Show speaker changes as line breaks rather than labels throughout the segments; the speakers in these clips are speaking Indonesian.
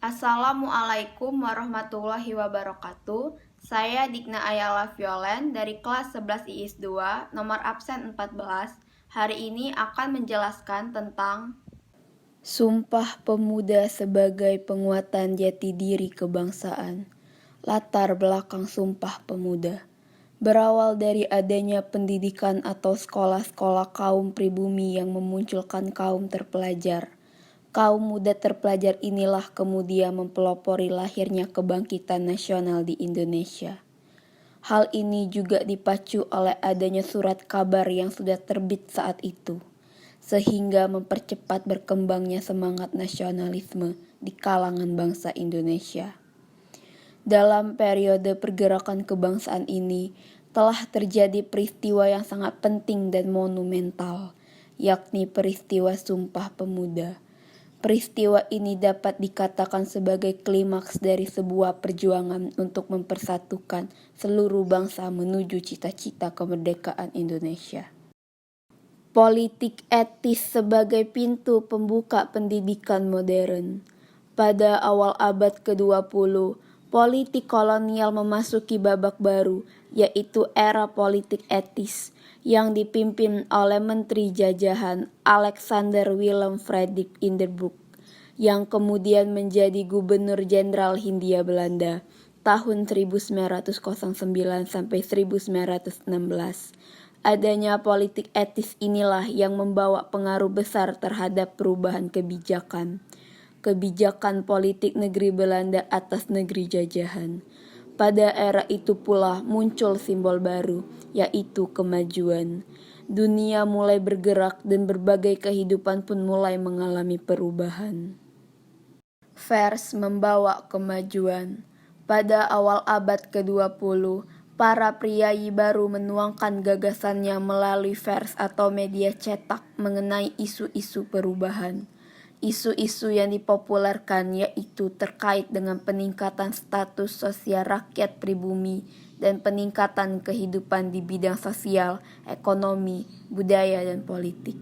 Assalamualaikum warahmatullahi wabarakatuh. Saya Digna Ayala Violen dari kelas 11 IIS 2, nomor absen 14. Hari ini akan menjelaskan tentang Sumpah Pemuda sebagai penguatan jati diri kebangsaan. Latar belakang Sumpah Pemuda berawal dari adanya pendidikan atau sekolah-sekolah kaum pribumi yang memunculkan kaum terpelajar. Kaum muda terpelajar inilah kemudian mempelopori lahirnya kebangkitan nasional di Indonesia. Hal ini juga dipacu oleh adanya surat kabar yang sudah terbit saat itu, sehingga mempercepat berkembangnya semangat nasionalisme di kalangan bangsa Indonesia. Dalam periode pergerakan kebangsaan ini, telah terjadi peristiwa yang sangat penting dan monumental, yakni peristiwa Sumpah Pemuda. Peristiwa ini dapat dikatakan sebagai klimaks dari sebuah perjuangan untuk mempersatukan seluruh bangsa menuju cita-cita kemerdekaan Indonesia. Politik etis sebagai pintu pembuka pendidikan modern. Pada awal abad ke-20, politik kolonial memasuki babak baru, yaitu era politik etis, yang dipimpin oleh Menteri Jajahan Alexander Willem Frederik Hindenburg, yang kemudian menjadi Gubernur Jenderal Hindia Belanda tahun 1909 sampai 1916. Adanya politik etis inilah yang membawa pengaruh besar terhadap perubahan kebijakan politik negeri Belanda atas negeri jajahan. Pada era itu pula muncul simbol baru, yaitu kemajuan. Dunia mulai bergerak dan berbagai kehidupan pun mulai mengalami perubahan. Vers membawa kemajuan. Pada awal abad ke-20, para priyayi baru menuangkan gagasannya melalui vers atau media cetak mengenai isu-isu perubahan. Isu-isu yang dipopulerkan yaitu terkait dengan peningkatan status sosial rakyat pribumi dan peningkatan kehidupan di bidang sosial, ekonomi, budaya, dan politik.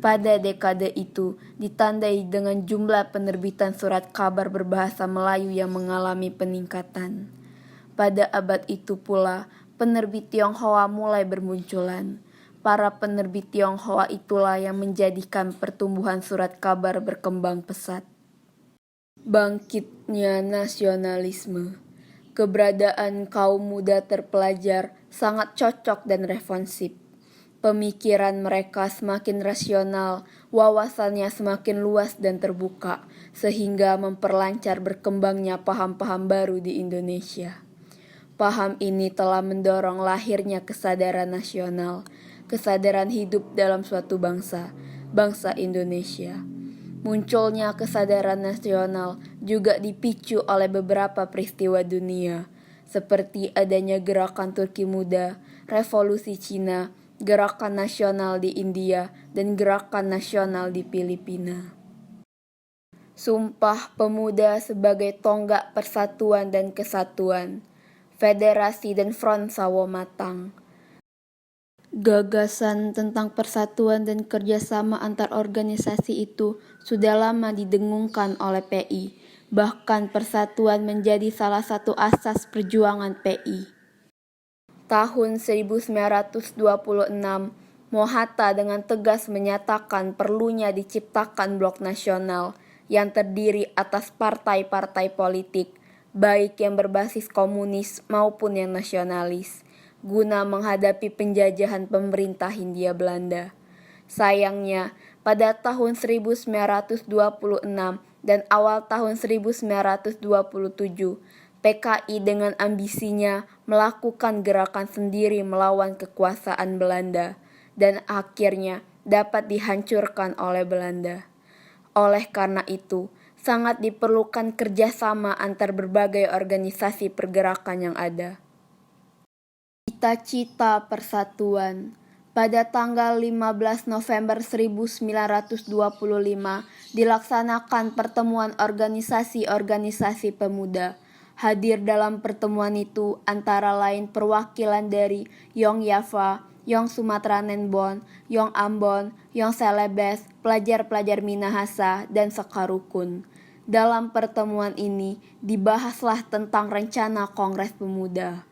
Pada dekade itu ditandai dengan jumlah penerbitan surat kabar berbahasa Melayu yang mengalami peningkatan. Pada abad itu pula, penerbit Tionghoa mulai bermunculan. Para penerbit Tionghoa itulah yang menjadikan pertumbuhan surat kabar berkembang pesat. Bangkitnya nasionalisme. Keberadaan kaum muda terpelajar sangat cocok dan responsif. Pemikiran mereka semakin rasional, wawasannya semakin luas dan terbuka, sehingga memperlancar berkembangnya paham-paham baru di Indonesia. Paham ini telah mendorong lahirnya kesadaran nasional, kesadaran hidup dalam suatu bangsa, bangsa Indonesia. Munculnya kesadaran nasional juga dipicu oleh beberapa peristiwa dunia, seperti adanya gerakan Turki Muda, revolusi Cina, gerakan nasional di India, dan gerakan nasional di Filipina. Sumpah Pemuda sebagai tonggak persatuan dan kesatuan. Federasi dan Front Sawo Matang. Gagasan tentang persatuan dan kerjasama antar organisasi itu sudah lama didengungkan oleh PI. Bahkan persatuan menjadi salah satu asas perjuangan PI. Tahun 1926, Mohatta dengan tegas menyatakan perlunya diciptakan blok nasional yang terdiri atas partai-partai politik, baik yang berbasis komunis maupun yang nasionalis, guna menghadapi penjajahan pemerintah Hindia Belanda. Sayangnya, pada tahun 1926 dan awal tahun 1927, PKI dengan ambisinya melakukan gerakan sendiri melawan kekuasaan Belanda dan akhirnya dapat dihancurkan oleh Belanda. Oleh karena itu, sangat diperlukan kerjasama antar berbagai organisasi pergerakan yang ada. Cita-cita persatuan. Pada tanggal 15 November 1925 dilaksanakan pertemuan organisasi-organisasi pemuda. Hadir dalam pertemuan itu antara lain perwakilan dari Yong Java, Yong Sumatra Nenbon, Yong Ambon, Yong Celebes, pelajar-pelajar Minahasa, dan Sekarukun. Dalam pertemuan ini dibahaslah tentang rencana Kongres Pemuda.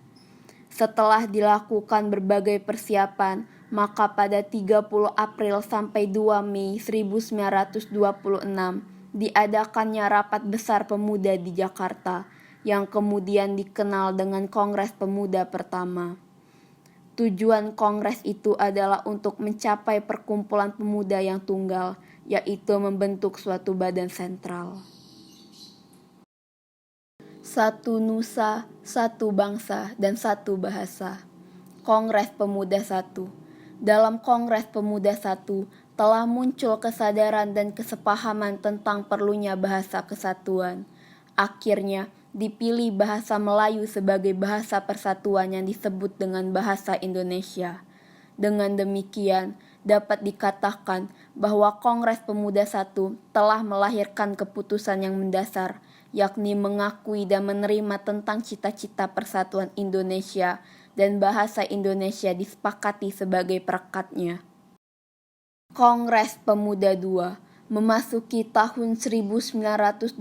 Setelah dilakukan berbagai persiapan, maka pada 30 April sampai 2 Mei 1926 diadakannya Rapat Besar Pemuda di Jakarta, yang kemudian dikenal dengan Kongres Pemuda pertama. Tujuan kongres itu adalah untuk mencapai perkumpulan pemuda yang tunggal, yaitu membentuk suatu badan sentral. Satu nusa, satu bangsa, dan satu bahasa. Kongres Pemuda I. Dalam Kongres Pemuda I telah muncul kesadaran dan kesepahaman tentang perlunya bahasa kesatuan. Akhirnya, dipilih bahasa Melayu sebagai bahasa persatuan yang disebut dengan bahasa Indonesia. Dengan demikian, dapat dikatakan bahwa Kongres Pemuda I telah melahirkan keputusan yang mendasar, yakni mengakui dan menerima tentang cita-cita persatuan Indonesia dan bahasa Indonesia disepakati sebagai perekatnya. Kongres Pemuda II memasuki tahun 1927,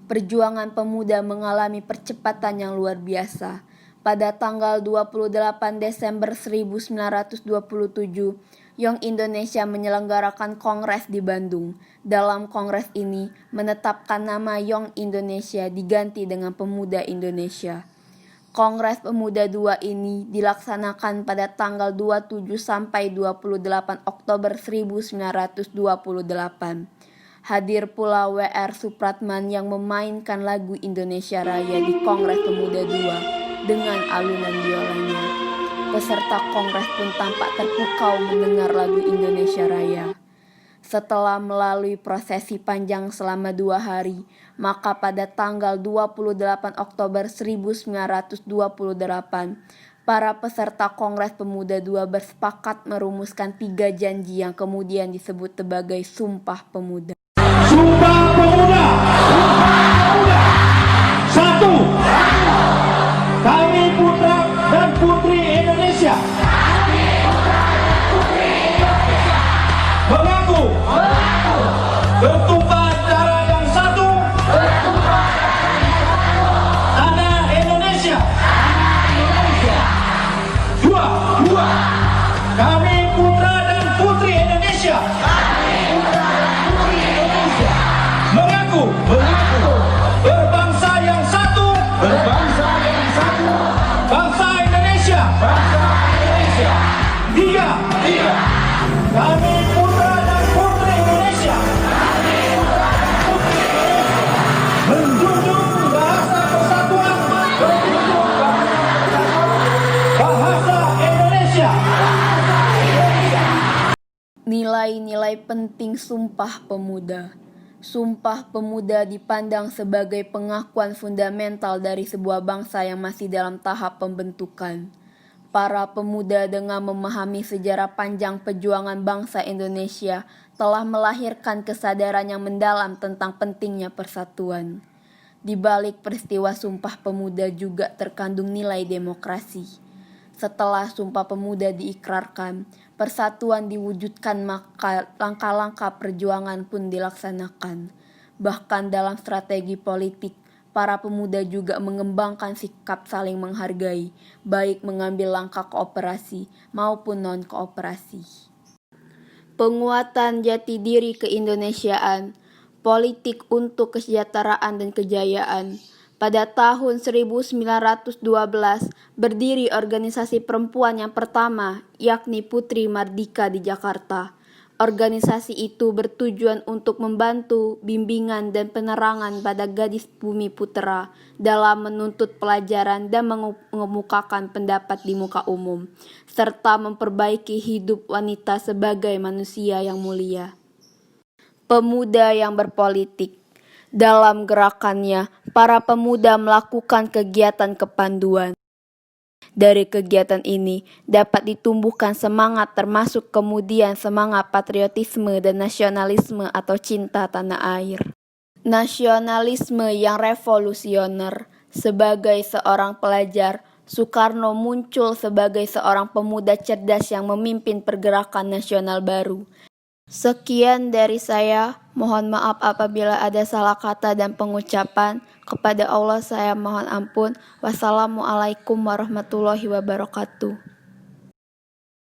perjuangan pemuda mengalami percepatan yang luar biasa. Pada tanggal 28 Desember 1927, Young Indonesia menyelenggarakan kongres di Bandung. Dalam kongres ini, menetapkan nama Young Indonesia diganti dengan Pemuda Indonesia. Kongres Pemuda II ini dilaksanakan pada tanggal 27 sampai 28 Oktober 1928. Hadir pula W.R. Supratman yang memainkan lagu Indonesia Raya di Kongres Pemuda II dengan alunan biolanya. Peserta kongres pun tampak terpukau mendengar lagu Indonesia Raya. Setelah melalui prosesi panjang selama 2 hari, maka pada tanggal 28 Oktober 1928, para peserta Kongres Pemuda II bersepakat merumuskan 3 janji yang kemudian disebut sebagai Sumpah Pemuda.
Sumpah Pemuda. Satu, kami putra dan putri Indonesia mengaku bertumpah darah yang satu, tanah Indonesia. Dua, kami putra dan putri Indonesia mengaku berbangsa yang satu, bangsa Indonesia. Tiga, kami putra dan putri Indonesia menjunjung bahasa persatuan, bahasa Indonesia.
Nilai-nilai penting Sumpah Pemuda. Sumpah Pemuda dipandang sebagai pengakuan fundamental dari sebuah bangsa yang masih dalam tahap pembentukan. Para pemuda dengan memahami sejarah panjang perjuangan bangsa Indonesia telah melahirkan kesadaran yang mendalam tentang pentingnya persatuan. Di balik peristiwa Sumpah Pemuda juga terkandung nilai demokrasi. Setelah Sumpah Pemuda diikrarkan, persatuan diwujudkan, maka langkah-langkah perjuangan pun dilaksanakan. Bahkan dalam strategi politik, para pemuda juga mengembangkan sikap saling menghargai, baik mengambil langkah kooperasi maupun non-kooperasi. Penguatan jati diri keindonesiaan, politik untuk kesejahteraan dan kejayaan. Pada tahun 1912 berdiri organisasi perempuan yang pertama, yakni Putri Mardika di Jakarta. Organisasi itu bertujuan untuk membantu bimbingan dan penerangan pada gadis bumi putera dalam menuntut pelajaran dan mengemukakan pendapat di muka umum, serta memperbaiki hidup wanita sebagai manusia yang mulia. Pemuda yang berpolitik. Dalam gerakannya, para pemuda melakukan kegiatan kepanduan. Dari kegiatan ini dapat ditumbuhkan semangat, termasuk kemudian semangat patriotisme dan nasionalisme atau cinta tanah air. Nasionalisme yang revolusioner. Sebagai seorang pelajar, Soekarno muncul sebagai seorang pemuda cerdas yang memimpin pergerakan nasional baru. Sekian dari saya. Mohon maaf apabila ada salah kata dan pengucapan. Kepada Allah saya mohon ampun. Wassalamualaikum warahmatullahi wabarakatuh.